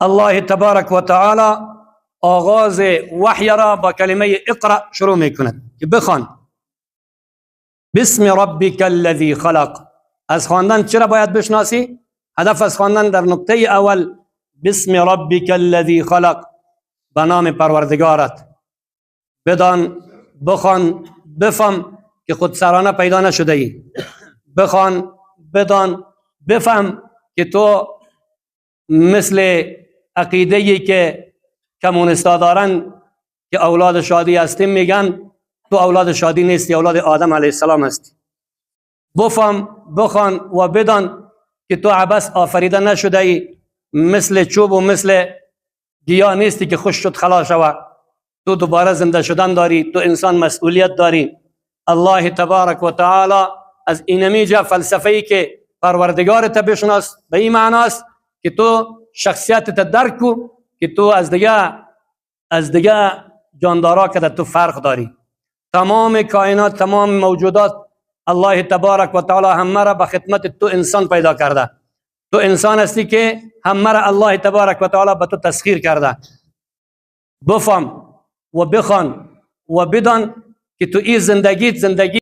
الله تبارک و تعالی آغاز وحی را با کلمه اقرأ شروع میکند که بخوان. بسم ربک الذی خلق. از خواندن چرا باید بشناسی؟ هدف از خواندن در نقطه اول بسم ربک الذی خلق، به نام پروردگارت. بدان، بخوان، بفهم که خودسرانه پیدا نشده ای. بخوان، بدان، بفهم که تو مثل عقیده‌ای که کمونیستا دارن که اولاد شادی هستیم، میگن تو اولاد شادی نیستی، اولاد آدم علیه السلام هستی. بفهم، بخوان و بدان که تو عبث آفریده نشده ای، مثل چوب و مثل گیاه نیستی که خوش شد خلاص شود. تو دوباره زنده شدن داری، تو انسان مسئولیت داری. الله تبارک و تعالی از اینمی جا فلسفه‌ای که پروردگارت بشناس به این معناست که تو شخصیتت درک کو که تو از دیگه جاندارا که تو فرق داری. تمام کائنات، تمام موجودات الله تبارک و تعالی همه را به خدمت تو انسان پیدا کرده. تو انسان هستی که همه را الله تبارک و تعالی به تو تسخیر کرده. بفهم و بخوان و بدان که تو این زندگی